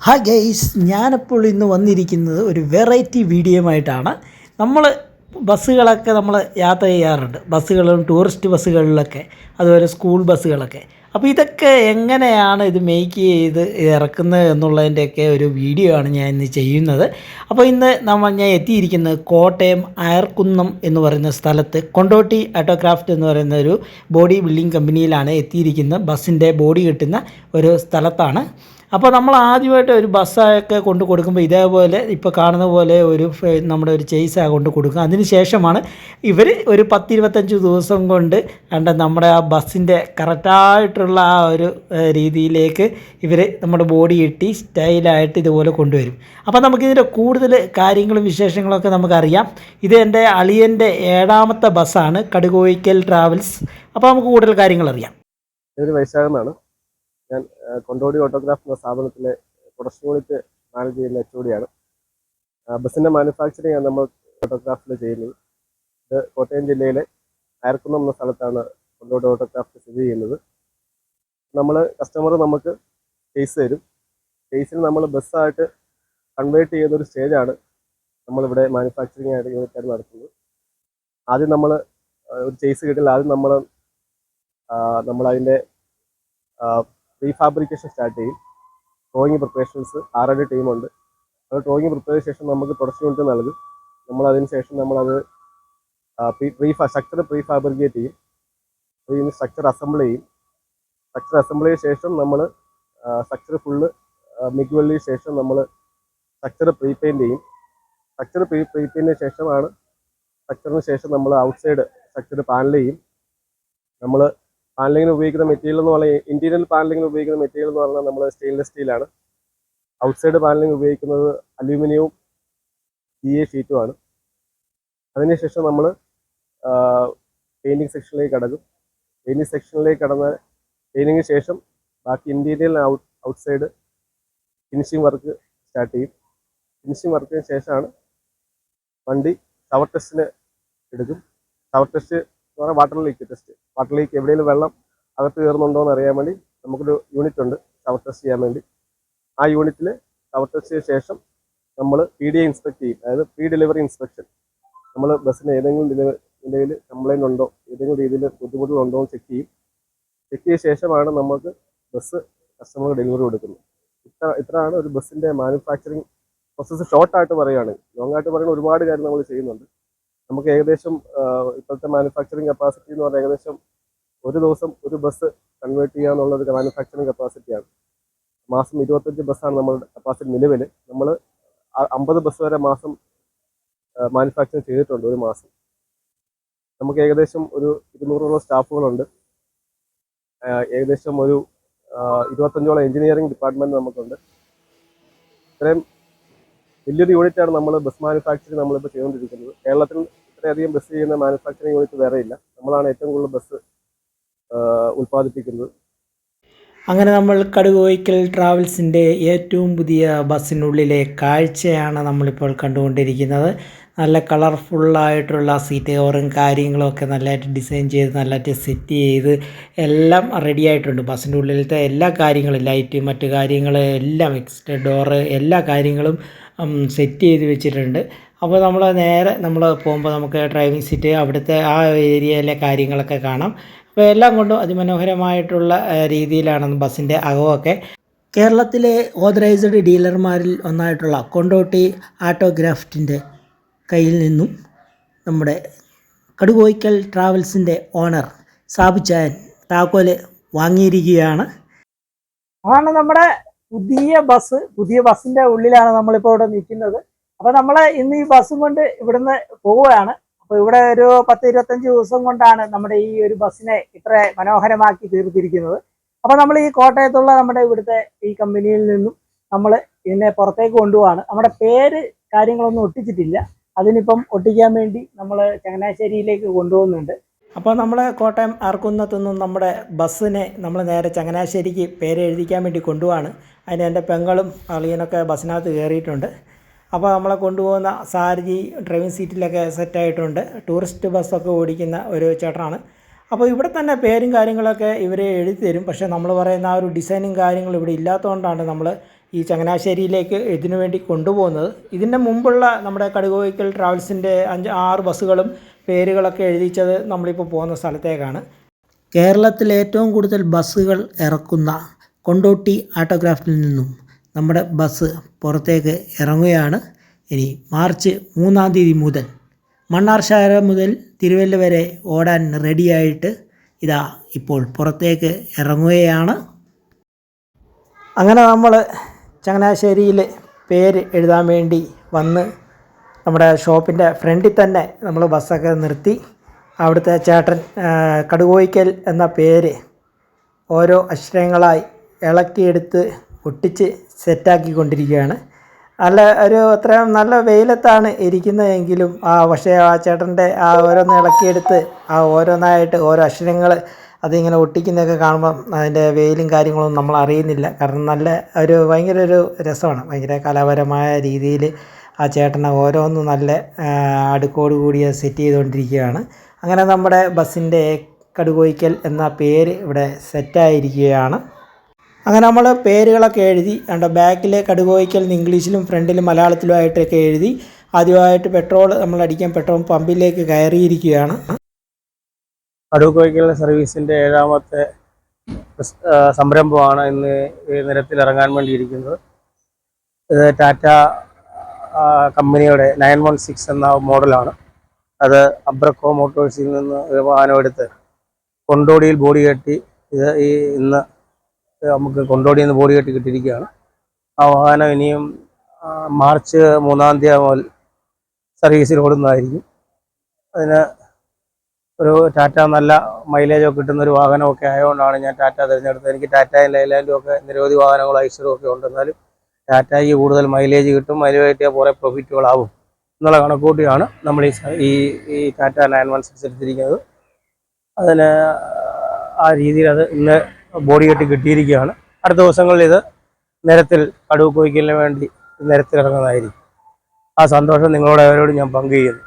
Hi guys, ഞാനപ്പോൾ ഇന്ന് വന്നിരിക്കുന്നത് ഒരു വെറൈറ്റി വീഡിയോയുമായിട്ടാണ്. നമ്മൾ ബസ്സുകളൊക്കെ നമ്മൾ യാത്ര ചെയ്യാറുണ്ട്, ബസ്സുകളും ടൂറിസ്റ്റ് ബസ്സുകളിലൊക്കെ, അതുപോലെ സ്കൂൾ ബസ്സുകളൊക്കെ. അപ്പോൾ ഇതൊക്കെ എങ്ങനെയാണ് ഇത് മേക്ക് ചെയ്ത് ഇറക്കുന്നത് എന്നുള്ളതിൻ്റെയൊക്കെ ഒരു വീഡിയോ ആണ് ഞാൻ ഇന്ന് ചെയ്യുന്നത്. അപ്പോൾ ഇന്ന് ഞാൻ എത്തിയിരിക്കുന്നത് കോട്ടയം അയർക്കുന്നം എന്ന് പറയുന്ന സ്ഥലത്ത് കൊണ്ടോട്ടി ഓട്ടോക്രാഫ്റ്റ് എന്ന് പറയുന്ന ഒരു ബോഡി ബിൽഡിംഗ് കമ്പനിയിലാണ് എത്തിയിരിക്കുന്നത്. ബസ്സിൻ്റെ ബോഡി കിട്ടുന്ന ഒരു സ്ഥലത്താണ്. അപ്പോൾ നമ്മൾ ആദ്യമായിട്ട് ഒരു ബസ്സൊക്കെ കൊണ്ട് കൊടുക്കുമ്പോൾ ഇതേപോലെ ഇപ്പോൾ കാണുന്ന പോലെ നമ്മുടെ ഒരു ചെയ്സാണ് കൊണ്ട് കൊടുക്കുക. അതിന് ശേഷമാണ് ഇവർ ഒരു 10-25 ദിവസം കൊണ്ട് നമ്മുടെ ആ ബസ്സിൻ്റെ കറക്റ്റായിട്ടുള്ള ആ ഒരു രീതിയിലേക്ക് ഇവർ നമ്മുടെ ബോഡി ഇട്ടി സ്റ്റൈലായിട്ട് ഇതുപോലെ കൊണ്ടുവരും. അപ്പോൾ നമുക്കിതിൻ്റെ കൂടുതൽ കാര്യങ്ങളും വിശേഷങ്ങളൊക്കെ നമുക്കറിയാം. ഇത് എൻ്റെ അളിയൻ്റെ 7ാമത്തെ ബസ്സാണ്, കടുകോയിക്കൽ ട്രാവൽസ്. അപ്പോൾ നമുക്ക് കൂടുതൽ കാര്യങ്ങൾ അറിയാം. ഇതൊരു വൈശാഖനാണ്. ഞാൻ കൊണ്ടോടി ഓട്ടോഗ്രാഫ് എന്ന സ്ഥാപനത്തിലെ പ്രൊഡക്ഷൻ യൂണിറ്റ് മാനേജ് ചെയ്യുന്ന HOD ആണ്. ബസ്സിൻ്റെ മാനുഫാക്ചറിങ് ആണ് നമ്മൾ ഓട്ടോഗ്രാഫിൽ ചെയ്യുന്നത്. ഇത് കോട്ടയം ജില്ലയിലെ അയർക്കുന്നം എന്ന സ്ഥലത്താണ് കൊണ്ടോടി ഓട്ടോഗ്രാഫ് സ്ഥിതി ചെയ്യുന്നത്. കസ്റ്റമർ നമുക്ക് കേസ് തരും. കേസിന് നമ്മൾ ബസ്സായിട്ട് കൺവേർട്ട് ചെയ്യുന്നൊരു സ്റ്റേജാണ് നമ്മളിവിടെ മാനുഫാക്ചറിങ് ആയിട്ട് യൂണിറ്റായിട്ട് നടത്തുന്നത്. ആദ്യം നമ്മൾ ഒരു കേസ് കിട്ടില്ല, ആദ്യം നമ്മളതിൻ്റെ പ്രീ ഫാബ്രിക്കേഷൻ സ്റ്റാർട്ട് ചെയ്യും. ഡ്രോയിങ് പ്രിപ്പറേഷൻസ് 6 ടീമുണ്ട്. അത് ഡ്രോയിങ് പ്രിപ്പയർ ശേഷം നമുക്ക് പ്രൊഡക്ഷൻ യൂണിറ്റ് നൽകും. നമ്മളതിന് ശേഷം നമ്മളത് സ്ട്രക്ചർ പ്രീ ഫാബ്രിക്കേറ്റ് ചെയ്യും. അതിന് സ്ട്രക്ചർ അസംബിൾ ചെയ്യും. സ്ട്രക്ചർ അസംബിൾ ചെയ്ത ശേഷം നമ്മൾ സ്ട്രക്ചർ ഫുള്ള് മിഗ് വെള്ളിയ ശേഷം നമ്മൾ സ്ട്രക്ചർ പ്രീ പെയിൻറ്റ് ചെയ്യും. സ്ട്രക്ചർ പ്രീ പെയിൻറ്റിന് ശേഷമാണ് സ്ട്രക്ചറിന് ശേഷം നമ്മൾ ഔട്ട്സൈഡ് സ്ട്രക്ചർ പാനൽ ചെയ്യും. നമ്മൾ പാനലിങ്ങിന് ഉപയോഗിക്കുന്ന മെറ്റീരിയൽ എന്ന് പറഞ്ഞാൽ ഇന്റീരിയർ പാനലിങ്ങിന് ഉപയോഗിക്കുന്ന മെറ്റീരിയൽ എന്ന് പറഞ്ഞാൽ നമ്മൾ സ്റ്റെയിൻലെസ് സ്റ്റീലാണ്. ഔട്ട്സൈഡ് പാനലിംഗ് ഉപയോഗിക്കുന്നത് അലൂമിനിയവും PA ഷീറ്റുമാണ്. അതിനുശേഷം നമ്മൾ പെയിൻറ്റിങ് സെക്ഷനിലേക്ക് കടക്കും. പെയിൻറ്റിങ് സെക്ഷനിലേക്ക് കടന്ന് പെയിൻറ്റിങ്ങിന് ശേഷം ബാക്കി interior outside finishing work start ചെയ്യും. ഫിനിഷിംഗ് വർക്കിന് ശേഷമാണ് വണ്ടി ഷവർ ടെസ്റ്റിന് എടുക്കും. ഷവർ ടെസ്റ്റ് എന്ന് പറഞ്ഞാൽ വാട്ടർ ലീക്ക് എവിടെയെങ്കിലും വെള്ളം അകത്ത് കയറുന്നുണ്ടോ എന്ന് അറിയാൻ വേണ്ടി നമുക്കൊരു യൂണിറ്റ് ഉണ്ട് ഷവർ ടെസ്റ്റ് ചെയ്യാൻ വേണ്ടി. ആ യൂണിറ്റിൽ ഷവർ ടെസ്റ്റ് ചെയ്ത ശേഷം നമ്മൾ PDA ഇൻസ്പെക്ട് ചെയ്യും. അതായത് പ്രീ ഡെലിവറി ഇൻസ്പെക്ഷൻ. നമ്മൾ ബസ്സിന് ഏതെങ്കിലും നിലയിൽ കംപ്ലൈൻ്റ് ഉണ്ടോ, ഏതെങ്കിലും രീതിയിൽ ബുദ്ധിമുട്ടുകളുണ്ടോ എന്ന് ചെക്ക് ചെയ്യും. ചെക്ക് ചെയ്ത ശേഷമാണ് നമുക്ക് ബസ് കസ്റ്റമർക്ക് ഡെലിവറി കൊടുക്കുന്നത്. ഇത്രയാണ് ഒരു ബസ്സിൻ്റെ മാനുഫാക്ചറിങ് പ്രോസസ്സ്. ഷോർട്ടായിട്ട് പറയുകയാണെങ്കിൽ, ലോങ്ങായിട്ട് പറയുന്ന ഒരുപാട് കാര്യം നമ്മൾ ചെയ്യുന്നുണ്ട്. നമുക്ക് ഏകദേശം ഇപ്പോഴത്തെ മാനുഫാക്ചറിങ് കപ്പാസിറ്റി എന്ന് പറഞ്ഞാൽ ഏകദേശം ഒരു ദിവസം ഒരു ബസ് കൺവേർട്ട് ചെയ്യുക എന്നുള്ളൊരു മാനുഫാക്ചറിങ് കപ്പാസിറ്റിയാണ്. മാസം 25 ബസ്സാണ് നമ്മളുടെ കപ്പാസിറ്റി നിലവിൽ. നമ്മൾ 50 ബസ് വരെ മാസം മാനുഫാക്ചറിങ് ചെയ്തിട്ടുണ്ട് ഒരു മാസം. നമുക്ക് ഏകദേശം ഒരു 200ഓളം സ്റ്റാഫുകളുണ്ട്. ഏകദേശം ഒരു 25ഓളം എഞ്ചിനീയറിംഗ് ഡിപ്പാർട്ട്മെൻറ്റ് നമുക്കുണ്ട്. ഇത്രയും വലിയൊരു യൂണിറ്റാണ് നമ്മൾ ബസ് മാനുഫാക്ചറിങ് നമ്മളിപ്പോൾ ചെയ്തുകൊണ്ടിരിക്കുന്നത്. കേരളത്തിൽ ഇത്രയധികം ബസ് ചെയ്യുന്ന മാനുഫാക്ചറിങ് യൂണിറ്റ് വേറെ ഇല്ല. നമ്മളാണ് ഏറ്റവും കൂടുതൽ ബസ് ഉൽപ്പാദിപ്പിക്കുന്നത്. അങ്ങനെ നമ്മൾ കടുകോയിക്കൽ ട്രാവൽസിൻ്റെ ഏറ്റവും പുതിയ ബസ്സിനുള്ളിലെ കാഴ്ചയാണ് നമ്മളിപ്പോൾ കണ്ടുകൊണ്ടിരിക്കുന്നത്. നല്ല കളർഫുള്ളായിട്ടുള്ള സീറ്റ് കവറും കാര്യങ്ങളൊക്കെ നല്ലതായിട്ട് ഡിസൈൻ ചെയ്ത് നല്ലതായിട്ട് സെറ്റ് ചെയ്ത് എല്ലാം റെഡി ആയിട്ടുണ്ട്. ബസ്സിൻ്റെ ഉള്ളിലത്തെ എല്ലാ കാര്യങ്ങളും, ലൈറ്റ്, മറ്റു കാര്യങ്ങൾ എല്ലാം, എക്സ്ട്രാ ഡോറ്, എല്ലാ കാര്യങ്ങളും സെറ്റ് ചെയ്ത് വെച്ചിട്ടുണ്ട്. അപ്പോൾ നമ്മൾ പോകുമ്പോൾ നമുക്ക് ഡ്രൈവിംഗ് സീറ്റ്, അവിടുത്തെ ആ ഏരിയയിലെ കാര്യങ്ങളൊക്കെ കാണാം. അപ്പോൾ എല്ലാം കൊണ്ടും അതിമനോഹരമായിട്ടുള്ള രീതിയിലാണ് ബസ്സിൻ്റെ അകമൊക്കെ. കേരളത്തിലെ ഓതറൈസ്ഡ് ഡീലർമാരിൽ ഒന്നായിട്ടുള്ള കൊണ്ടോട്ടി ഓട്ടോഗ്രാഫ്റ്റിൻ്റെ കയ്യിൽ നിന്നും നമ്മുടെ കടുകോയിക്കൽ ട്രാവൽസിൻ്റെ ഓണർ സാബുച്ചായൻ താക്കോല് വാങ്ങിയിരിക്കുകയാണ്. അതാണ് നമ്മുടെ പുതിയ ബസ്സിൻ്റെ ഉള്ളിലാണ് നമ്മളിപ്പോൾ ഇവിടെ നിൽക്കുന്നത്. അപ്പോൾ നമ്മൾ ഇന്ന് ഈ ബസ്സും കൊണ്ട് ഇവിടുന്ന് പോവുകയാണ്. അപ്പോൾ ഇവിടെ ഒരു 10-25 ദിവസം കൊണ്ടാണ് നമ്മുടെ ഈ ഒരു ബസ്സിനെ ഇത്ര മനോഹരമാക്കി തീർത്തിരിക്കുന്നത്. അപ്പോൾ നമ്മൾ ഈ കോട്ടയത്തുള്ള നമ്മുടെ ഇവിടുത്തെ ഈ കമ്പനിയിൽ നിന്നും നമ്മൾ ഇതിനെ പുറത്തേക്ക് കൊണ്ടുപോവാണ്. നമ്മുടെ പേര് കാര്യങ്ങളൊന്നും ഒട്ടിച്ചിട്ടില്ല. അതിനിപ്പം ഒട്ടിക്കാൻ വേണ്ടി നമ്മൾ ചങ്ങനാശ്ശേരിയിലേക്ക് കൊണ്ടുപോകുന്നുണ്ട്. അപ്പോൾ നമ്മൾ കോട്ടയം അയർക്കുന്നത്തുനിന്നും നമ്മുടെ ബസ്സിനെ നമ്മൾ നേരെ ചങ്ങനാശ്ശേരിക്ക് പേര് എഴുതിക്കാൻ വേണ്ടി കൊണ്ടുപോവാണ്. അതിന് എൻ്റെ പെങ്ങളും അളിയനൊക്കെ ബസ്സിനകത്ത് കയറിയിട്ടുണ്ട്. അപ്പോൾ നമ്മളെ കൊണ്ടുപോകുന്ന സാരഥി ഡ്രൈവിംഗ് സീറ്റിലൊക്കെ സെറ്റായിട്ടുണ്ട്. ടൂറിസ്റ്റ് ബസ്സൊക്കെ ഓടിക്കുന്ന ഒരു ചേട്ടനാണ്. അപ്പോൾ ഇവിടെ തന്നെ പേരും കാര്യങ്ങളൊക്കെ ഇവർ എഴുതി തരും. പക്ഷേ നമ്മൾ പറയുന്ന ആ ഒരു ഡിസൈനും കാര്യങ്ങളും ഇവിടെ ഇല്ലാത്തതുകൊണ്ടാണ് നമ്മൾ ഈ ചങ്ങനാശ്ശേരിയിലേക്ക് ഇതിനു വേണ്ടി കൊണ്ടുപോകുന്നത്. ഇതിൻ്റെ മുമ്പുള്ള നമ്മുടെ കടുകുകോയിക്കൽ ട്രാവൽസിൻ്റെ 5-6 ബസ്സുകളും പേരുകളൊക്കെ എഴുതിച്ചത് നമ്മളിപ്പോൾ പോകുന്ന സ്ഥലത്തേക്കാണ്. കേരളത്തിൽ ഏറ്റവും കൂടുതൽ ബസ്സുകൾ ഇറക്കുന്ന കൊണ്ടോട്ടി ആട്ടോഗ്രാഫിൽ നിന്നും നമ്മുടെ ബസ് പുറത്തേക്ക് ഇറങ്ങുകയാണ്. ഇനി മാർച്ച് 3-ാം തീയതി മുതൽ മണ്ണാർശാല മുതൽ തിരുവല്ല വരെ ഓടാൻ റെഡിയായിട്ട് ഇതാ ഇപ്പോൾ പുറത്തേക്ക് ഇറങ്ങുകയാണ്. അങ്ങനെ നമ്മൾ ചങ്ങനാശ്ശേരിയിൽ പേര് എഴുതാൻ വേണ്ടി വന്ന് നമ്മുടെ ഷോപ്പിൻ്റെ ഫ്രണ്ടിൽ തന്നെ നമ്മൾ ബസ്സൊക്കെ നിർത്തി. അവിടുത്തെ ചേട്ടൻ കടുകോയിക്കൽ എന്ന പേര് ഓരോ അക്ഷരങ്ങളായി ഇളക്കിയെടുത്ത് ഒട്ടിച്ച് സെറ്റാക്കിക്കൊണ്ടിരിക്കുകയാണ്. അത്രയും നല്ല വെയിലത്താണ് ഇരിക്കുന്നതെങ്കിലും പക്ഷേ ആ ചേട്ടൻ്റെ ഓരോന്ന് ഇളക്കിയെടുത്ത് ഓരോന്നായിട്ട് ഓരോ അക്ഷരങ്ങൾ അതിങ്ങനെ ഒട്ടിക്കുന്നതൊക്കെ കാണുമ്പം അതിൻ്റെ വെയിലും കാര്യങ്ങളൊന്നും നമ്മൾ അറിയുന്നില്ല. കാരണം നല്ല ഭയങ്കര ഒരു രസമാണ്. ഭയങ്കര കലാപരമായ രീതിയിൽ ആ ചേട്ടനെ ഓരോന്നും നല്ല അടുക്കോട് കൂടിയ സെറ്റ് ചെയ്തുകൊണ്ടിരിക്കുകയാണ്. അങ്ങനെ നമ്മുടെ ബസ്സിൻ്റെ കടുകോയിക്കൽ എന്ന പേര് ഇവിടെ സെറ്റായിരിക്കുകയാണ്. അങ്ങനെ നമ്മൾ പേരുകളൊക്കെ എഴുതി ബാക്കിൽ കടുകോയിക്കൽ എന്ന് ഇംഗ്ലീഷിലും ഫ്രണ്ടിൽ മലയാളത്തിലുമായിട്ടൊക്കെ എഴുതി ആദ്യമായിട്ട് പെട്രോൾ നമ്മൾ അടിക്കാൻ പെട്രോൾ പമ്പിലേക്ക് കയറിയിരിക്കുകയാണ്. കടുകോയിക്കൽ സർവീസിൻ്റെ 7ാമത്തെ സംരംഭമാണ് ഇന്ന് ഈ നിരത്തിൽ ഇറങ്ങാൻ വേണ്ടിയിരിക്കുന്നത്. ഇത് ടാറ്റ കമ്പനിയുടെ 916 എന്ന മോഡലാണ്. അത് അബ്രക്കോ മോട്ടോഴ്സിൽ നിന്ന് ഒരു വാഹനം എടുത്ത് കൊണ്ടോടിയിൽ ബോഡി കെട്ടി ഇന്ന് നമുക്ക് കൊണ്ടോടിയിൽ നിന്ന് ബോഡി കെട്ടി കിട്ടിയിരിക്കുകയാണ്. ആ വാഹനം ഇനിയും മാർച്ച് 3-ാം തീയതി മുതൽ സർവീസിൽ ഓടുന്നതായിരിക്കും. അതിന് ഒരു ടാറ്റ നല്ല മൈലേജൊക്കെ കിട്ടുന്നൊരു വാഹനമൊക്കെ ആയതുകൊണ്ടാണ് ഞാൻ ടാറ്റ തിരഞ്ഞെടുത്തത്. എനിക്ക് ടാറ്റയും ലൈലാൻഡും ഒക്കെ നിരവധി വാഹനങ്ങളും ഐശ്വര്യവും ഒക്കെ ഉണ്ട്. എന്നാലും ടാറ്റയ്ക്ക് കൂടുതൽ മൈലേജ് കിട്ടും, മൈലേജ് കിട്ടിയാൽ കുറേ പ്രോഫിറ്റുകളാവും എന്നുള്ള കണക്കൂട്ടിയാണ് നമ്മൾ ഈ ടാറ്റ 916 എടുത്തിരിക്കുന്നത്. അതിന് ആ രീതിയിൽ അത് ഇന്ന് ബോഡി കെട്ടി കിട്ടിയിരിക്കുകയാണ്. അടുത്ത ദിവസങ്ങളിൽ ഇത് നിരത്തിൽ കടുകോയിക്കലിന് വേണ്ടി നിരത്തിലിറങ്ങുന്നതായിരിക്കും. ആ സന്തോഷം നിങ്ങളോട് അവരോട് ഞാൻ പങ്കുചെയ്യുന്നു.